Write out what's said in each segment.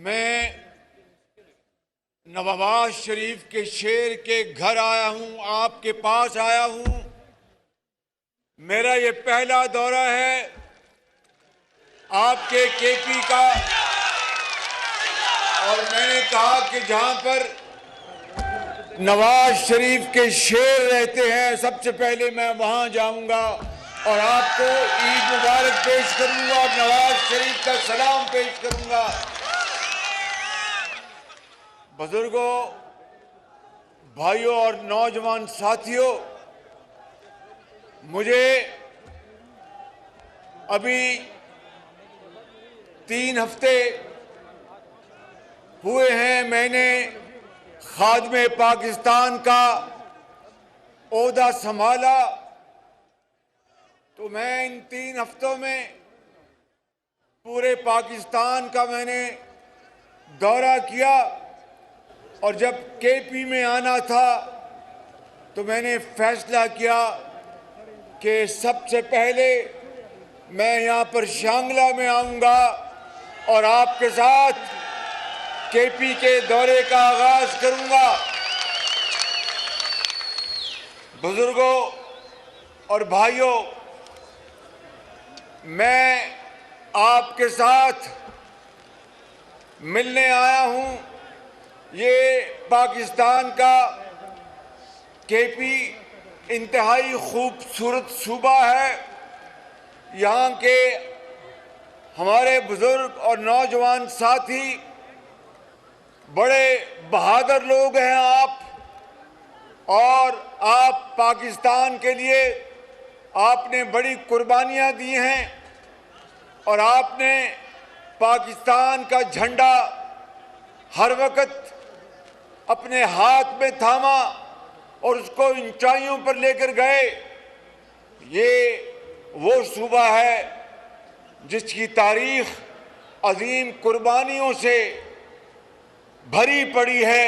मैं नवाज शरीफ के शेर के घर आया हूं, आपके पास आया हूं। मेरा ये पहला दौरा है आपके केपी का, और मैंने कहा कि जहां पर नवाज शरीफ के शेर रहते हैं सबसे पहले मैं वहां जाऊंगा और आपको ईद मुबारक पेश करूंगा और नवाज शरीफ का सलाम पेश करूंगा। बुजुर्गों, भाइयों और नौजवान साथियों, मुझे अभी 3 हफ्ते हुए हैं मैंने खादिम पाकिस्तान का ओहदा संभाला। तो मैं इन 3 हफ्तों में पूरे पाकिस्तान का मैंने दौरा किया, और जब केपी में आना था तो मैंने फैसला किया कि सबसे पहले मैं यहाँ पर शांगला में आऊँगा और आपके साथ केपी के दौरे का आगाज करूँगा। बुजुर्गों और भाइयों, मैं आपके साथ मिलने आया हूँ। ये पाकिस्तान का केपी इंतहाई खूबसूरत सूबा है। यहाँ के हमारे बुजुर्ग और नौजवान साथी बड़े बहादुर लोग हैं आप, और आप पाकिस्तान के लिए आपने बड़ी कुर्बानियाँ दी हैं, और आपने पाकिस्तान का झंडा हर वक्त अपने हाथ में थामा और उसको ऊंचाइयों पर लेकर गए। ये वो सूबा है जिसकी तारीख अजीम कुर्बानियों से भरी पड़ी है,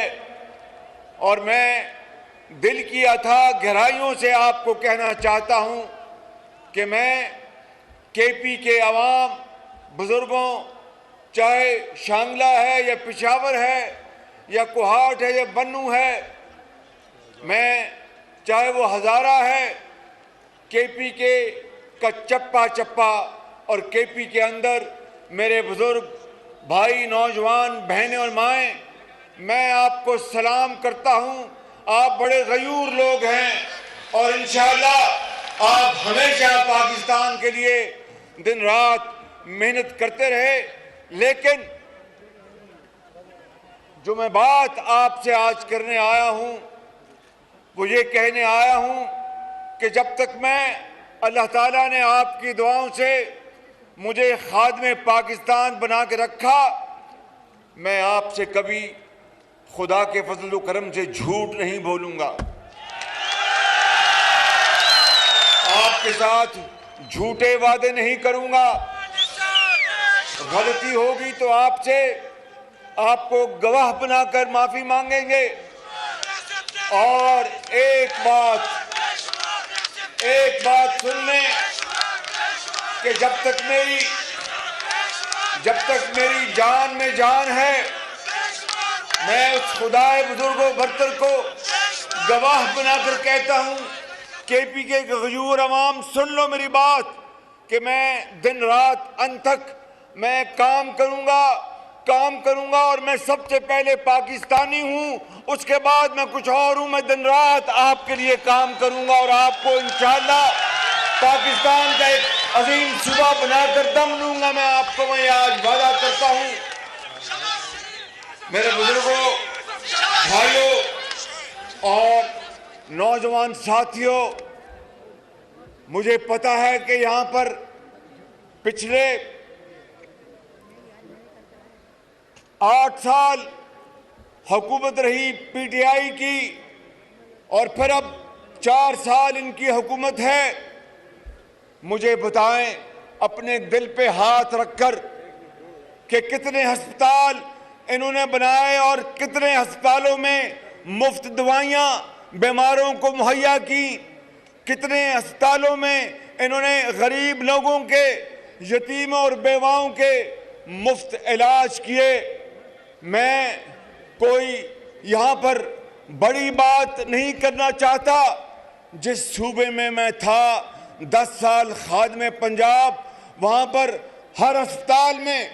और मैं दिल की अथाह गहराइयों से आपको कहना चाहता हूं कि मैं केपी के अवाम, बुजुर्गों, चाहे शांगला है या पेशावर है या कोहाट है या बन्नू है, मैं चाहे वो हज़ारा है, केपी के का चप्पा चप्पा, और केपी के अंदर मेरे बुजुर्ग भाई, नौजवान, बहनें और माएँ, मैं आपको सलाम करता हूँ। आप बड़े गयूर लोग हैं और इंशाअल्लाह आप हमेशा पाकिस्तान के लिए दिन रात मेहनत करते रहे। लेकिन जो मैं बात आपसे आज करने आया हूं वो ये कहने आया हूं कि जब तक मैं, अल्लाह ताला ने आपकी दुआओं से मुझे खादिम पाकिस्तान बना के रखा, मैं आपसे कभी खुदा के फजल व करम से झूठ नहीं बोलूंगा। आपके साथ झूठे वादे नहीं करूंगा। गलती होगी तो आपको गवाह बनाकर माफी मांगेंगे। और एक बात सुन लें कि जब तक मेरी जान में जान है, मैं उस खुदाए बुजुर्गों बरतर को गवाह बनाकर कहता हूं, केपी के गयूर अवाम, सुन लो मेरी बात कि मैं दिन रात अंत तक मैं काम करूंगा और मैं सबसे पहले पाकिस्तानी हूं, उसके बाद मैं कुछ और हूं। मैं दिन रात आपके लिए काम करूंगा और आपको इंशाअल्लाह पाकिस्तान का एक अजीम सूबा बनाकर दम लूंगा। मैं आपको मैं आज वादा करता हूं। मेरे बुजुर्गों, भाइयों और नौजवान साथियों, मुझे पता है कि यहाँ पर पिछले 8 साल हुकूमत रही पीटीआई की, और फिर अब 4 साल इनकी हुकूमत है। मुझे बताएं अपने दिल पे हाथ रखकर कि कितने अस्पताल इन्होंने बनाए और कितने अस्पतालों में मुफ्त दवाइयाँ बीमारों को मुहैया की, कितने अस्पतालों में इन्होंने गरीब लोगों के, यतीमों और बेवाओं के मुफ्त इलाज किए। मैं कोई यहाँ पर बड़ी बात नहीं करना चाहता। जिस सूबे में मैं था 10 साल खादिम पंजाब, वहाँ पर हर अस्पताल में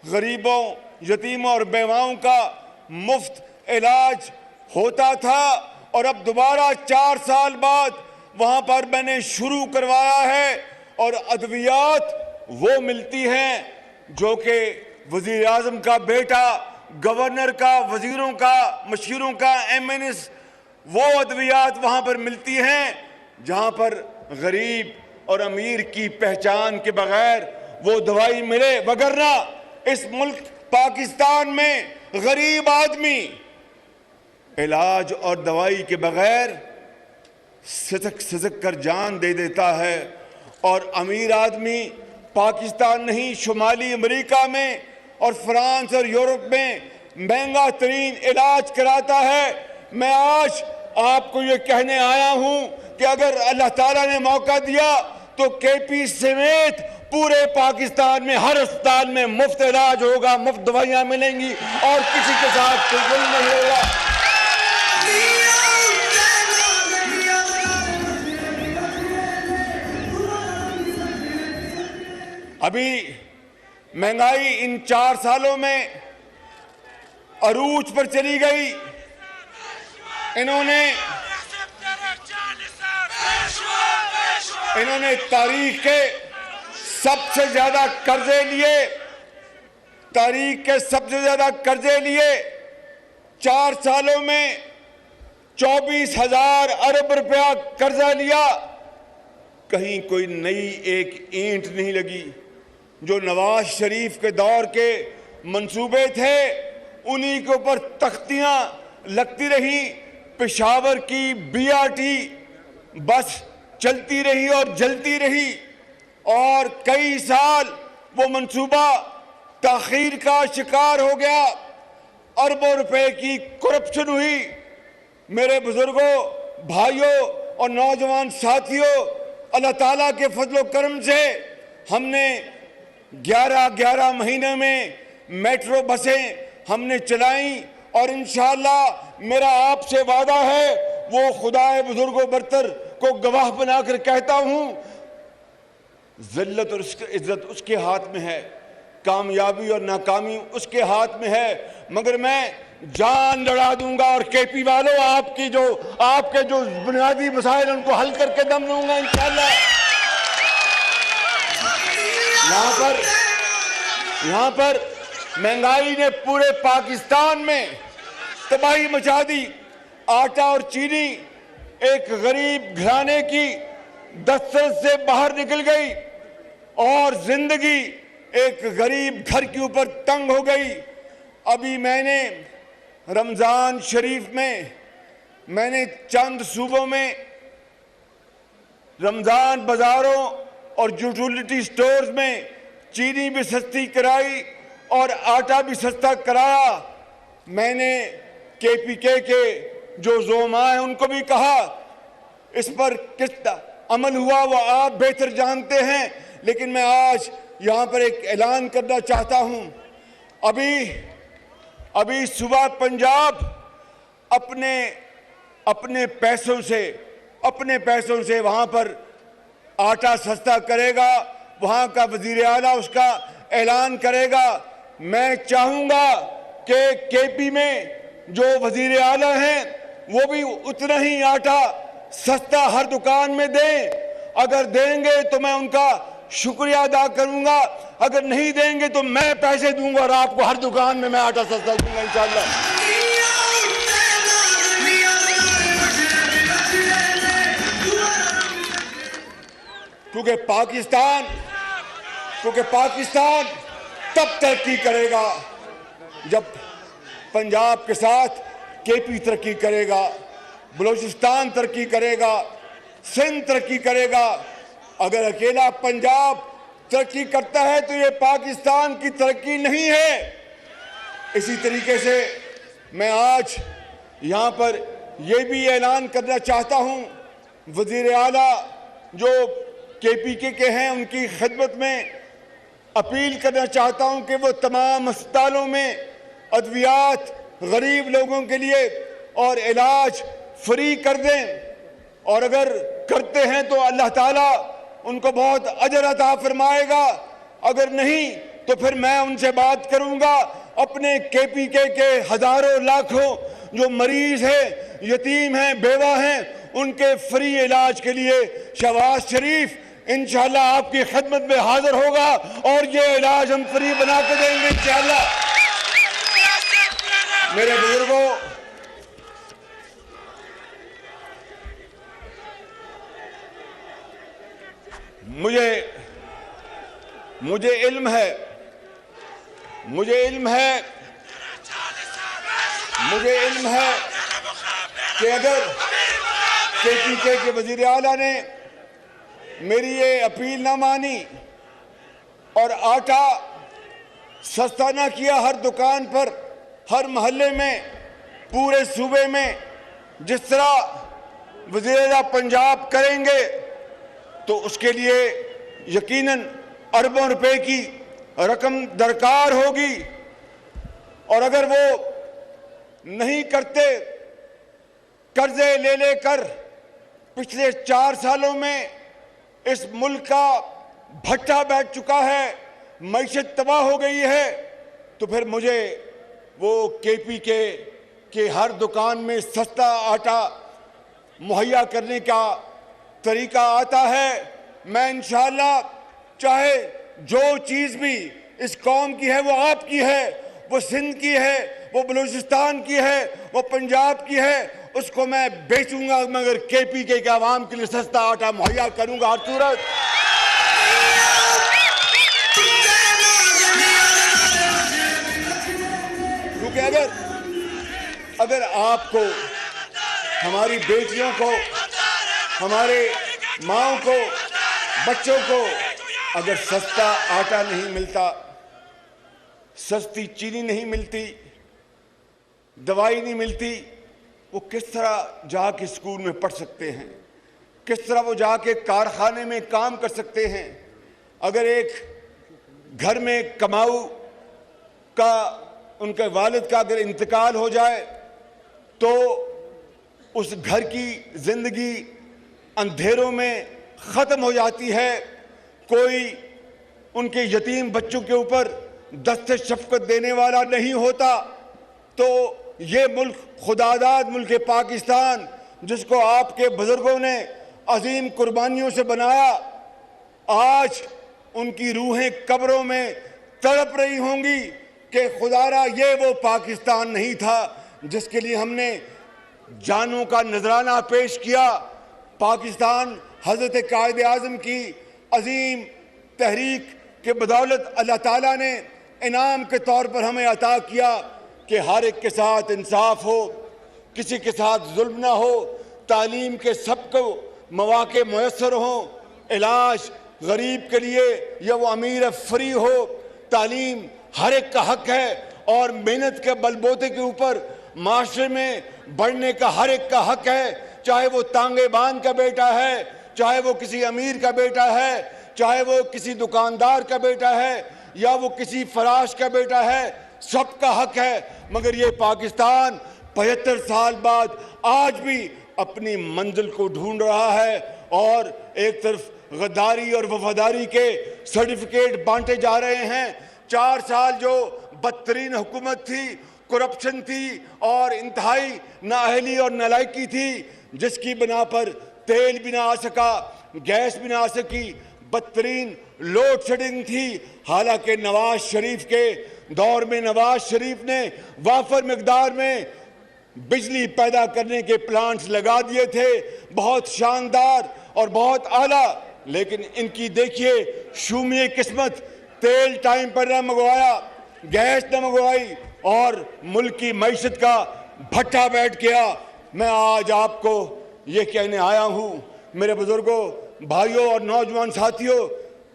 गरीबों, यतीमों और बेवाओं का मुफ्त इलाज होता था और अब दोबारा 4 साल बाद वहाँ पर मैंने शुरू करवाया है और अद्वियात वो मिलती हैं जो कि वज़ीर आज़म का बेटा, गवर्नर का, वज़ीरों का, मशीरों का, MNS, वो अद्वियात वहाँ पर मिलती हैं जहाँ पर गरीब और अमीर की पहचान के बगैर वो दवाई मिले। वगरना इस मुल्क पाकिस्तान में गरीब आदमी इलाज और दवाई के बगैर सिसक सिसक कर जान दे देता है और अमीर आदमी पाकिस्तान नहीं, शुमाली अमेरिका में और फ्रांस और यूरोप में महंगा तरीन इलाज कराता है। मैं आज आपको ये कहने आया हूं कि अगर अल्लाह ताला ने मौका दिया तो KP समेत पूरे पाकिस्तान में हर अस्पताल में मुफ्त इलाज होगा, मुफ्त दवाइयां मिलेंगी और किसी के साथ कोई जुल्म नहीं होगा। अभी महंगाई इन 4 सालों में अरूज पर चली गई। इन्होंने तारीख के सबसे ज्यादा कर्जे लिए, 4 सालों में 24,000 अरब रुपया कर्जा लिया। कहीं कोई नई एक ईंट नहीं लगी। जो नवाज शरीफ के दौर के मंसूबे थे उन्हीं के ऊपर तख्तियां लगती रही। पेशावर की BRT बस चलती रही और जलती रही और कई साल वो मंसूबा ताखीर का शिकार हो गया। अरबों रुपए की करप्शन हुई। मेरे बुजुर्गों, भाइयों और नौजवान साथियों, अल्लाह ताला के फजलो करम से हमने 11 महीने में मेट्रो बसें हमने चलाई और इंशाअल्लाह मेरा आपसे वादा है, वो खुदाए बुजुर्गों बरतर को गवाह बनाकर कहता हूं, जिल्लत और इज्जत उसके हाथ में है, कामयाबी और नाकामी उसके हाथ में है, मगर मैं जान लड़ा दूंगा और KP वालों आपके जो बुनियादी मसाइल उनको हल करके दम दूंगा इंशाअल्लाह। यहाँ पर महंगाई ने पूरे पाकिस्तान में तबाही मचा दी। आटा और चीनी एक गरीब घराने की दस्तरस से बाहर निकल गई और जिंदगी एक गरीब घर के ऊपर तंग हो गई। अभी मैंने रमजान शरीफ में मैंने चंद सूबों में रमजान बाजारों और यूटिलिटी स्टोर्स में चीनी भी सस्ती कराई और आटा भी सस्ता कराया। मैंने KPK के जो ज़ोमा हैं उनको भी कहा, इस पर किस अमल हुआ वो आप बेहतर जानते हैं, लेकिन मैं आज यहाँ पर एक ऐलान करना चाहता हूँ। अभी सूबा पंजाब अपने पैसों से वहाँ पर आटा सस्ता करेगा, वहाँ का वज़ीर आला उसका ऐलान करेगा। मैं चाहूँगा कि KP में जो वज़ीर आला हैं वो भी उतना ही आटा सस्ता हर दुकान में दें। अगर देंगे तो मैं उनका शुक्रिया अदा करूँगा, अगर नहीं देंगे तो मैं पैसे दूंगा और आपको हर दुकान में मैं आटा सस्ता दूंगा इंशाअल्लाह। क्योंकि पाकिस्तान तब तरक्की करेगा जब पंजाब के साथ KP तरक्की करेगा, बलूचिस्तान तरक्की करेगा, सिंध तरक्की करेगा। अगर अकेला पंजाब तरक्की करता है तो ये पाकिस्तान की तरक्की नहीं है। इसी तरीके से मैं आज यहाँ पर ये भी ऐलान करना चाहता हूँ, वज़ीर आला जो KPK के हैं उनकी खिदमत में अपील करना चाहता हूँ कि वो तमाम अस्पतालों में अद्वियात गरीब लोगों के लिए और इलाज फ्री कर दें, और अगर करते हैं तो अल्लाह ताला उनको बहुत अजर अता फरमाएगा। अगर नहीं तो फिर मैं उनसे बात करूंगा, अपने केपीके के हजारों लाखों जो मरीज हैं, यतीम हैं, बेवा हैं, उनके फ्री इलाज के लिए शहबाज शरीफ इंशाअल्लाह आपकी खिदमत में हाजिर होगा और ये इलाज हम फ्री बना के देंगे इंशाअल्लाह। मेरे बुजुर्गों, मुझे इल्म है कि अगर केपीके के वजीर आला ने मेरी ये अपील ना मानी और आटा सस्ता ना किया हर दुकान पर, हर मोहल्ले में, पूरे सूबे में, जिस तरह वज़ीर पंजाब करेंगे, तो उसके लिए यकीनन अरबों रुपए की रकम दरकार होगी। और अगर वो नहीं करते, कर्जे ले लेकर पिछले 4 सालों में इस मुल्क का भट्टा बैठ चुका है, मईशत तबाह हो गई है, तो फिर मुझे वो केपीके के हर दुकान में सस्ता आटा मुहैया करने का तरीका आता है। मैं इंशाअल्लाह चाहे जो चीज़ भी इस कौम की है वो आपकी है, वो सिंध की है, वो बलूचिस्तान की है, वो पंजाब की है, उसको मैं बेचूंगा मगर केपीके के आवाम के लिए सस्ता आटा मुहैया करूंगा हर सूरत। क्योंकि अगर आपको, हमारी बेटियों को, हमारे माओं को, बच्चों को अगर सस्ता आटा नहीं मिलता, सस्ती चीनी नहीं मिलती, दवाई नहीं मिलती, वो किस तरह जाके स्कूल में पढ़ सकते हैं, किस तरह वो जाके कारखाने में काम कर सकते हैं। अगर एक घर में कमाऊ का, उनके वालिद का अगर इंतकाल हो जाए तो उस घर की जिंदगी अंधेरों में ख़त्म हो जाती है। कोई उनके यतीम बच्चों के ऊपर दस्ते शफ़क़त देने वाला नहीं होता। तो ये मुल्क, खुदादाद मुल्क पाकिस्तान, जिसको आपके बुजुर्गों ने अजीम कुर्बानियों से बनाया, आज उनकी रूहें कब्रों में तड़प रही होंगी कि खुदारा ये वो पाकिस्तान नहीं था जिसके लिए हमने जानों का नजराना पेश किया। पाकिस्तान हज़रत कायद आज़म की अजीम तहरीक के बदौलत अल्लाह ताला ने इनाम के तौर पर हमें अता किया कि हर एक के साथ इंसाफ हो, किसी के साथ जुल्म ना हो, तालीम के सबको मौके मुयस्सर हों, इलाज गरीब के लिए या वो अमीर फ्री हो, तालीम हर एक का हक है और मेहनत के बलबूते के ऊपर माशरे में बढ़ने का हर एक का हक है। चाहे वो तांगे बांध का बेटा है, चाहे वो किसी अमीर का बेटा है, चाहे वो किसी दुकानदार का बेटा है या वो किसी फराश का बेटा है, सबका हक है। मगर ये पाकिस्तान 75 साल बाद आज भी अपनी मंजिल को ढूंढ रहा है और एक तरफ गद्दारी और वफादारी के सर्टिफिकेट बांटे जा रहे हैं। 4 साल जो बदतरीन हुकूमत थी, करप्शन थी और इंतहाई नाअहली और नालायकी थी, जिसकी बिना पर तेल भी ना आ सका, गैस भी ना आ सकी, बदतरीन लोड शेडिंग थी। हालांकि नवाज शरीफ के दौर में नवाज शरीफ ने वाफर मिकदार में बिजली पैदा करने के प्लांट्स लगा दिए थे, बहुत शानदार और बहुत आला। लेकिन इनकी देखिए शूमिए किस्मत, तेल टाइम पर न मंगवाया, गैस न मंगवाई और मुल्क की मईशत का भट्टा बैठ गया। मैं आज आपको ये कहने आया हूँ, मेरे बुजुर्गों, भाइयों और नौजवान साथियों,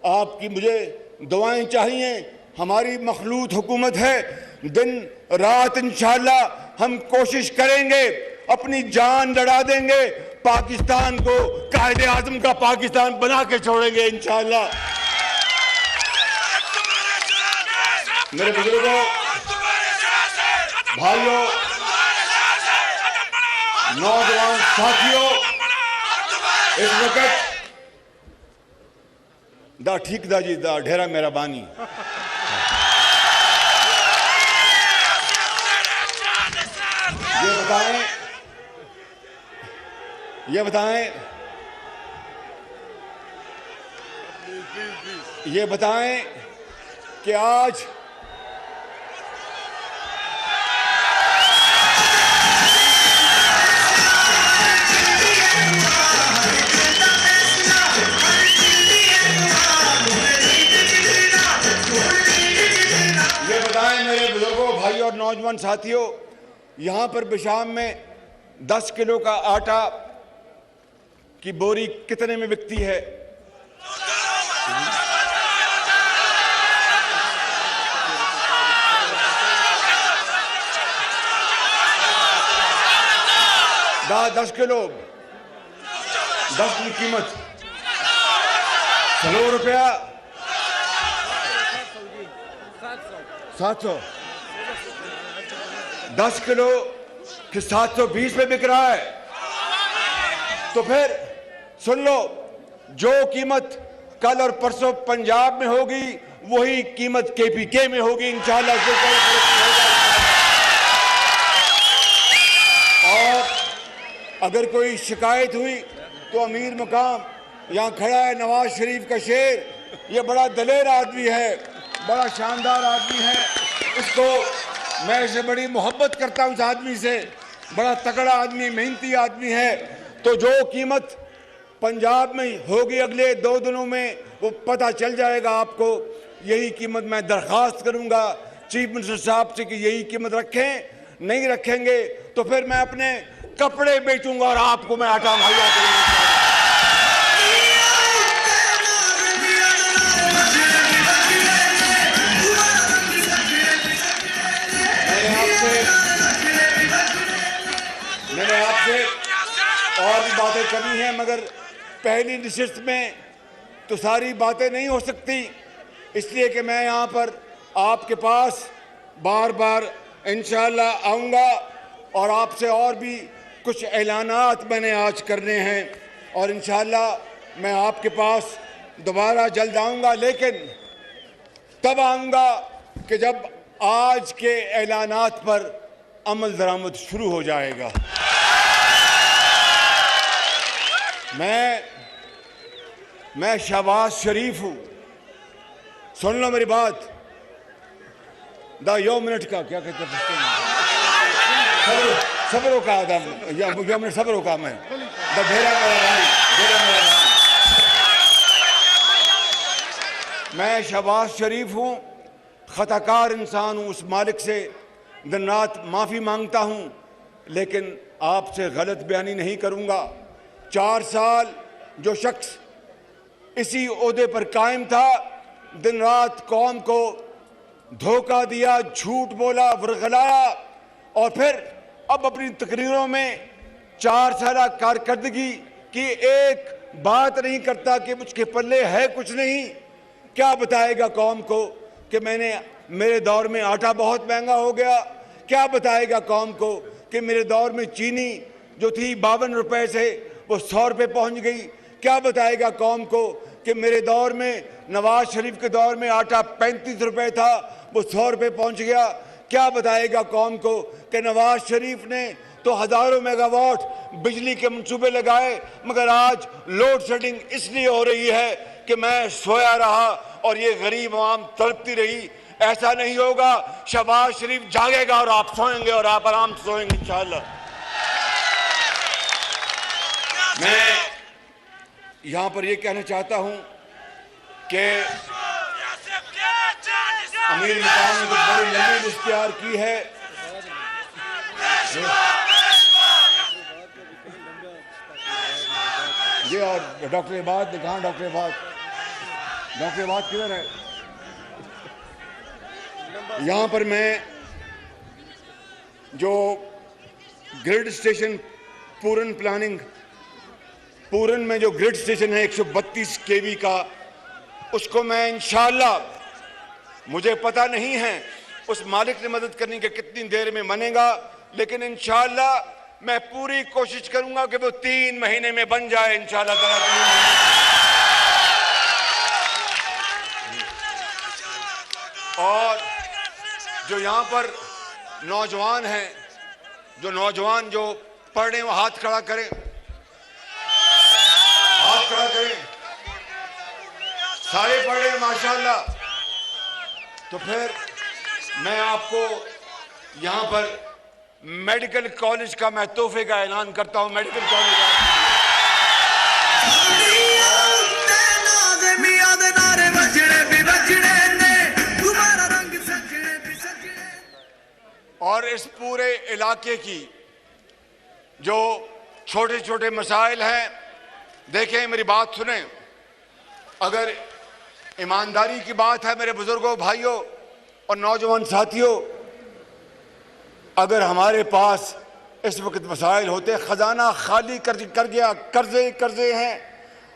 आपकी मुझे दुआएं चाहिए। हमारी मखलूत हुकूमत है, दिन रात इंशाअल्लाह हम कोशिश करेंगे, अपनी जान लड़ा देंगे, पाकिस्तान को कायदे आज़म का पाकिस्तान बना के छोड़ेंगे इंशाअल्लाह। मेरे बुजुर्गों, भाइयों, नौजवान साथियों, इस वक्त दा ठीक दा जी दा ढेरा मेरा बानी ये बताएं कि आज मेरे बुजुर्गों, भाइयों और नौजवान साथियों, यहां पर बिशाम में 10 किलो का आटा की बोरी कितने में बिकती है? दस किलो की कीमत 100 रुपया, 700, 10 किलो कि 720 में बिक रहा है। तो फिर सुन लो, जो कीमत कल और परसों पंजाब में होगी वही कीमत केपीके में होगी इंशाअल्लाह। और अगर कोई शिकायत हुई तो अमीर मकाम यहाँ खड़ा है, नवाज शरीफ का शेर, ये बड़ा दलेर आदमी है, बड़ा शानदार आदमी है, इसको मैं इसे बड़ी मोहब्बत करता हूँ। इस आदमी से, बड़ा तगड़ा आदमी, मेहनती आदमी है। तो जो कीमत पंजाब में होगी अगले 2 दिनों में वो पता चल जाएगा आपको। यही कीमत मैं दरख्वास्त करूँगा चीफ मिनिस्टर साहब से कि यही कीमत रखें। नहीं रखेंगे तो फिर मैं अपने कपड़े बेचूंगा और आपको मैं आटा मुहैया करूंगा। मैंने आपसे और भी बातें करनी है, मगर पहली नशिस्त में तो सारी बातें नहीं हो सकती, इसलिए कि मैं यहाँ पर आपके पास बार बार इंशाअल्लाह आऊँगा और आपसे और भी कुछ ऐलानात मैंने आज करने हैं और इंशाअल्लाह मैं आपके पास दोबारा जल्द आऊँगा। लेकिन तब आऊँगा कि जब आज के ऐलानात पर अमल दरामद शुरू हो जाएगा। मैं शहबाज शरीफ हूँ, सुन लो मेरी बात। दा 1 मिनट का क्या कहते हैं, सब्रों का आदम, या मैं सब्रों का मैं ढेरा मेरा भाई। मैं शहबाज शरीफ हूँ, खताकार इंसान हूँ, उस मालिक से दिन रात माफ़ी मांगता हूँ, लेकिन आपसे गलत बयानी नहीं करूँगा। 4 साल जो शख्स इसी ओहदे पर कायम था, दिन रात कौम को धोखा दिया, झूठ बोला, वरगलाया और फिर अब अपनी तकरीरों में 4 साल कारकर्दगी की एक बात नहीं करता कि मुझके पल्ले है कुछ नहीं। क्या बताएगा कौम को कि मेरे दौर में आटा बहुत महंगा हो गया? क्या बताएगा कौम को कि मेरे दौर में चीनी जो थी 52 रुपए से वो 100 रुपये पहुँच गई? क्या बताएगा कौम को कि मेरे दौर में, नवाज शरीफ के दौर में आटा 35 रुपये था, वो 100 रुपये पहुँच गया? क्या बताएगा कौम को कि नवाज शरीफ ने तो हज़ारों मेगावाट बिजली के मंसूबे लगाए, मगर आज लोड शेडिंग इसलिए हो रही है कि मैं सोया रहा और ये गरीब आवाम तड़पती रही। ऐसा नहीं होगा। शहबाज शरीफ जागेगा और आप सोएंगे और आप आराम से सोएंगे इंशाअल्लाह। मैं यहाँ पर ये कहना चाहता हूँ कि अमीर मकाम ने कुछ बड़ी लंबी लिस्ट तैयार की है। ये और डॉक्टर इबाद, कहाँ डॉक्टर इबाद? डॉक्टर इबाद किधर है? यहाँ पर मैं जो ग्रिड स्टेशन पूरन प्लानिंग, पूरन में जो ग्रिड स्टेशन है 132 केवी का, उसको मैं इंशाअल्लाह, मुझे पता नहीं है उस मालिक ने मदद करनी कि कितनी देर में बनेगा, लेकिन इंशाअल्लाह मैं पूरी कोशिश करूंगा कि वो 3 महीने में बन जाए इंशाअल्लाह ताला। और जो यहाँ पर नौजवान हैं, जो नौजवान जो पढ़ रहे हैं वो हाथ खड़ा करें, हाथ खड़ा करें। सारे पढ़ रहे हैं माशाअल्लाह। तो फिर मैं आपको यहाँ पर मेडिकल कॉलेज का मैं तोहफे का ऐलान करता हूँ। मेडिकल कॉलेज और इस पूरे इलाके की जो छोटे छोटे मसाइल हैं, देखें मेरी बात सुने। अगर ईमानदारी की बात है मेरे बुजुर्गों, भाइयों और नौजवान साथियों, अगर हमारे पास इस वक्त मसाइल होते, खजाना खाली कर गया, कर्जे हैं।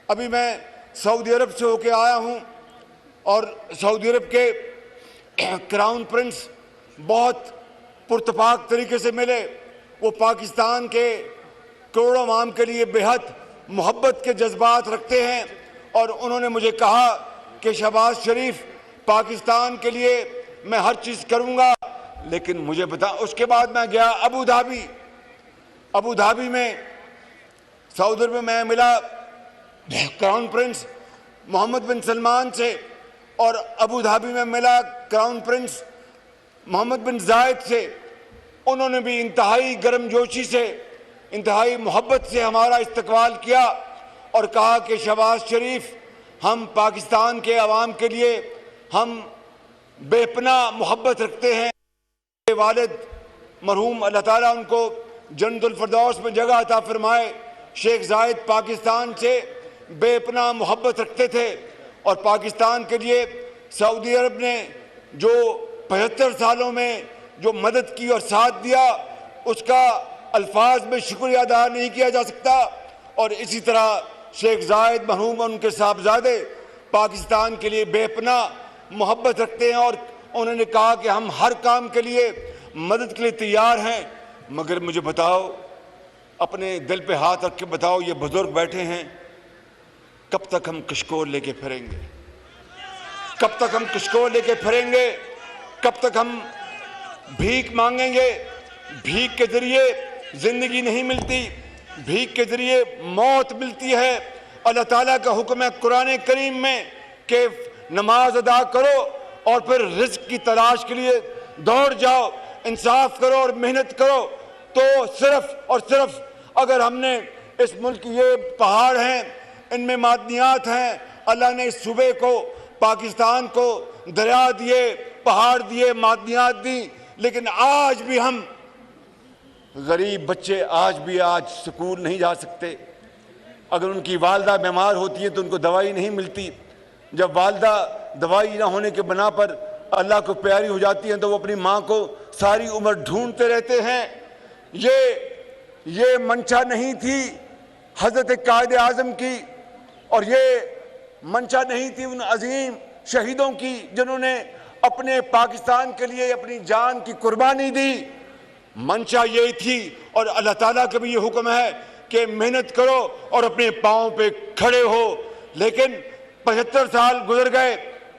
अभी मैं सऊदी अरब से होके आया हूं और सऊदी अरब के क्राउन प्रिंस बहुत पुरतपाक तरीके से मिले। वो पाकिस्तान के करोड़ों आवाम के लिए बेहद मोहब्बत के जज्बात रखते हैं और उन्होंने मुझे कहा कि शहबाज शरीफ, पाकिस्तान के लिए मैं हर चीज़ करूंगा, लेकिन मुझे बता। उसके बाद मैं गया अबू धाबी में, सऊदी अरब में मैं मिला क्राउन प्रिंस मोहम्मद बिन सलमान से और अबू धाबी में मिला क्राउन प्रिंस मोहम्मद बिन जायद से। उन्होंने भी इंतहाई गर्मजोशी से, इंतहाई मोहब्बत से हमारा इस्तकबाल किया और कहा कि शहबाज शरीफ, हम पाकिस्तान के अवाम के लिए हम बेपना मोहब्बत रखते हैं। वालिद मरहूम अल्लाह ताला उनको जन्नतुल फिरदौस में जगह अता फरमाए, शेख जायद पाकिस्तान से बेपना मोहब्बत रखते थे और पाकिस्तान के लिए सऊदी अरब ने जो 75 सालों में जो मदद की और साथ दिया, उसका अल्फाज में शुक्रिया अदा नहीं किया जा सकता। और इसी तरह शेख जायद मरहूम और उनके साहबजादे पाकिस्तान के लिए बेपना मोहब्बत रखते हैं और उन्होंने कहा कि हम हर काम के लिए मदद के लिए तैयार हैं। मगर मुझे बताओ, अपने दिल पे हाथ रख के बताओ, ये बुजुर्ग बैठे हैं, कब तक हम कशकोल लेके फिरेंगे? कब तक हम कशकोल लेके फिरेंगे? कब तक हम भीख मांगेंगे? भीख के जरिए जिंदगी नहीं मिलती, भीख के जरिए मौत मिलती है। अल्लाह ताला का हुक्म है कुरान करीम में कि नमाज अदा करो और फिर रिज्क की तलाश के लिए दौड़ जाओ, इंसाफ करो और मेहनत करो। तो सिर्फ और सिर्फ अगर हमने इस मुल्क की, ये पहाड़ हैं, इनमें मादनियात हैं, अल्लाह ने इस सूबे को, पाकिस्तान को दरिया दिए, पहाड़ दिए, मादनियात दी, लेकिन आज भी हम गरीब बच्चे आज स्कूल नहीं जा सकते। अगर उनकी वालदा बीमार होती है तो उनको दवाई नहीं मिलती। जब वालदा दवाई ना होने के बना पर अल्लाह को प्यारी हो जाती हैं तो वो अपनी माँ को सारी उम्र ढूंढते रहते हैं। ये मंशा नहीं थी हजरत कायद आज़म की और ये मंशा नहीं थी उन अजीम शहीदों की जिन्होंने अपने पाकिस्तान के लिए अपनी जान की कुर्बानी दी। मंशा यही थी और अल्लाह ताला का भी ये हुक्म है कि मेहनत करो और अपने पाँव पे खड़े हो। लेकिन 75 साल गुजर गए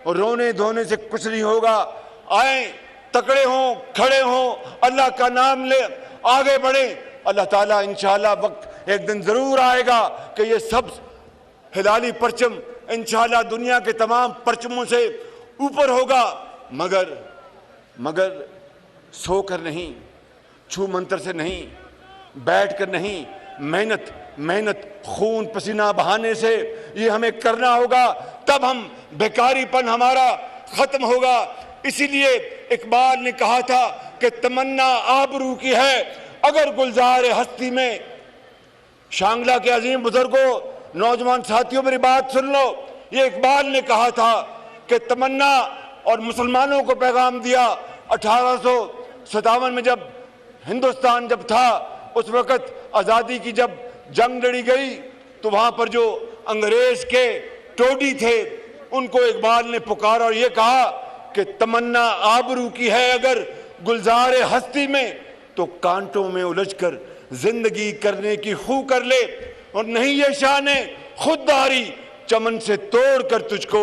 और रोने धोने से कुछ नहीं होगा। आए, तकड़े हों, खड़े हों, अल्लाह का नाम ले, आगे बढ़े। अल्लाह ताला इंशाअल्लाह वक्त एक दिन जरूर आएगा कि ये सब हिलाली परचम इंशाअल्लाह दुनिया के तमाम परचमों से ऊपर होगा। मगर सोकर नहीं, छू मंत्र से नहीं, बैठकर नहीं, मेहनत खून पसीना बहाने से ये हमें करना होगा, तब हम बेकारीपन हमारा खत्म होगा। इसीलिए इकबाल ने कहा था कि तमन्ना आबरू की है अगर गुलजार हस्ती में। शांगला के अजीम बुजुर्गों, नौजवान साथियों, मेरी बात सुन लो। ये इकबाल ने कहा था कि तमन्ना, और मुसलमानों को पैगाम दिया 1857 में जब हिंदुस्तान जब था, उस वक़्त आज़ादी की जब जंग लड़ी गई तो वहाँ पर जो अंग्रेज़ के टोडी थे उनको इकबाल ने पुकारा और ये कहा कि तमन्ना आबरू की है अगर गुलजार हस्ती में, तो कांटों में उलझकर जिंदगी करने की खू कर ले। और नहीं ये शान खुददारी चमन से तोड़ कर तुझको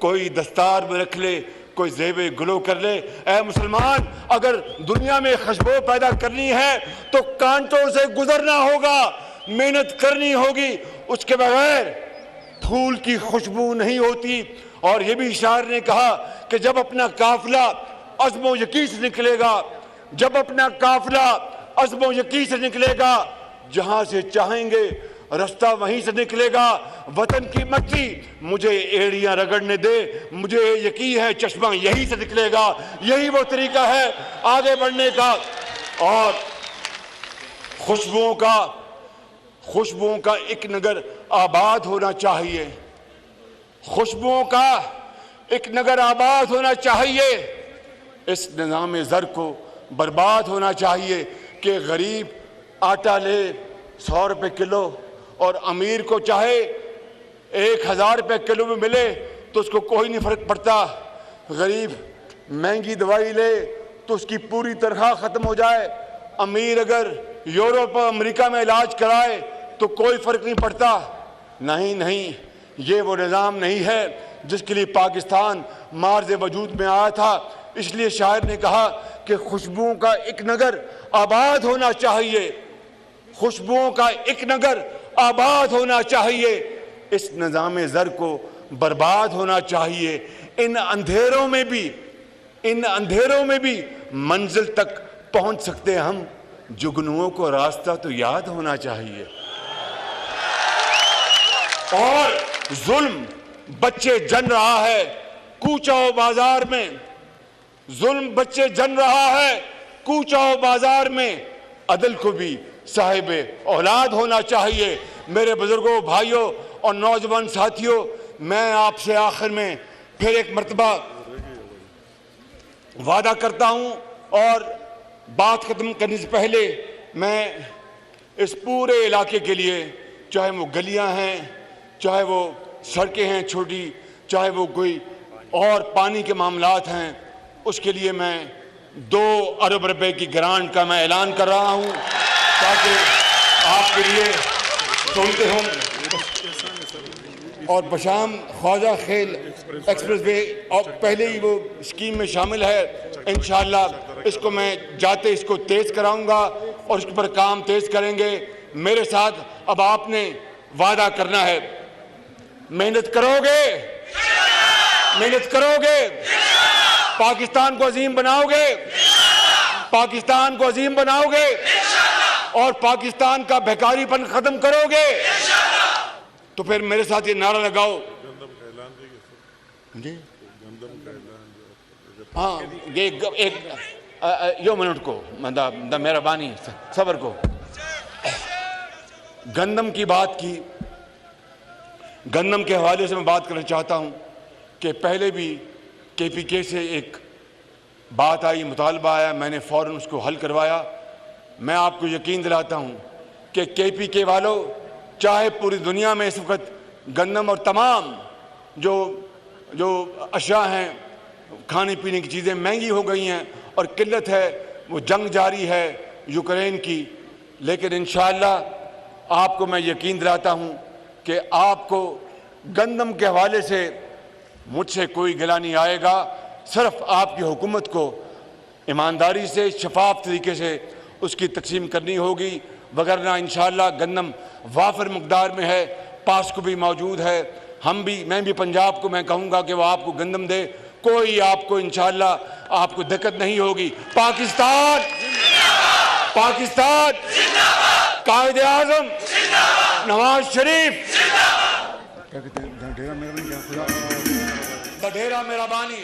कोई दस्तार में रख ले, कोई ज़ेबे गुलो कर ले। ऐ मुसलमान, अगर दुनिया में खुशबू पैदा करनी है तो कांटों से गुजरना होगा, मेहनत करनी होगी, उसके बगैर फूल की खुशबू नहीं होती। और ये भी शायर ने कहा कि जब अपना काफिला अज़्म यकीन से निकलेगा, जब अपना काफिला अज़्म यकीन से निकलेगा, जहां से चाहेंगे रास्ता वहीं से निकलेगा। वतन की मट्टी मुझे एड़ियां रगड़ने दे, मुझे यकीन है चश्मा यहीं से निकलेगा। यही वो तरीका है आगे बढ़ने का। और खुशबुओं का एक नगर आबाद होना चाहिए, खुशबुओं का एक नगर आबाद होना चाहिए। इस निज़ाम ज़र को बर्बाद होना चाहिए कि गरीब आटा ले 100 रुपये किलो और अमीर को चाहे 1000 रुपये किलो में मिले तो उसको कोई नहीं फर्क पड़ता। गरीब महंगी दवाई ले तो उसकी पूरी तनख्वाह ख़त्म हो जाए, अमीर अगर यूरोप और अमेरिका में इलाज कराए तो कोई फ़र्क नहीं पड़ता। नहीं, ये वो निज़ाम नहीं है जिसके लिए पाकिस्तान मार्ज़ वजूद में आया था। इसलिए शायर ने कहा कि खुशबुओं का एक नगर आबाद होना चाहिए, खुशबुओं का एक नगर आबाद होना चाहिए। इस निज़ाम ज़र को बर्बाद होना चाहिए। इन अंधेरों में भी मंजिल तक पहुंच सकते हैं हम, जुगनुओं को रास्ता तो याद होना चाहिए। और जुल्म बच्चे जन रहा है कूचाओ बाजार में, जुल्म बच्चे जन रहा है कूचाओ बाजार में, अदल को भी साहिबे औलाद होना चाहिए। मेरे बुजुर्गों, भाइयों और नौजवान साथियों, मैं आपसे आखिर में फिर एक मर्तबा वादा करता हूं और बात खत्म करने से पहले मैं इस पूरे इलाके के लिए, चाहे वो गलियां हैं, चाहे वो सड़कें हैं छोटी, चाहे वो कोई और पानी के मामलात हैं, उसके लिए मैं 2 अरब रुपए की ग्रांट का मैं ऐलान कर रहा हूं ताकि आपके लिए सुनते हों। और बशाम ख्वाजा खेल एक्सप्रेस वे और पहले ही वो स्कीम में शामिल है। इंशाअल्लाह इसको मैं जाते इसको तेज़ कराऊंगा और इसके पर काम तेज़ करेंगे। मेरे साथ अब आपने वादा करना है, मेहनत करोगे, पाकिस्तान को अजीम बनाओगे, और पाकिस्तान का बेकारीपन खत्म करोगे। तो फिर मेरे साथ ये नारा लगाओ। हाँ, ये एक यो मिनट को मेहरबानी सबर को। गंदम की बात की, गंदम के हवाले से मैं बात करना चाहता हूं कि पहले भी KPK से एक बात आई, मुतालबा आया, मैंने फ़ौरन उसको हल करवाया। मैं आपको यकीन दिलाता हूं कि KPK वालों, चाहे पूरी दुनिया में इस वक्त गंदम और तमाम जो अशिया हैं, खाने पीने की चीज़ें महंगी हो गई हैं और किल्लत है, वो जंग जारी है यूक्रेन की, लेकिन इंशाअल्लाह आपको मैं यकीन दिलाता हूं कि आपको गंदम के हवाले से मुझसे कोई गिला नहीं आएगा। सिर्फ आपकी हुकूमत को ईमानदारी से, शफाफ तरीके से उसकी तकसीम करनी होगी, वगरना इंशाअल्लाह गंदम वाफिर मकदार में है, पास को भी मौजूद है। मैं भी पंजाब को मैं कहूँगा कि वो आपको गंदम दे, कोई आपको इंशाअल्लाह आपको दिक्कत नहीं होगी। पाकिस्तान कायद आज़म नवाज शरीफ, क्या कहते हैं, डेरा मेहरबानी,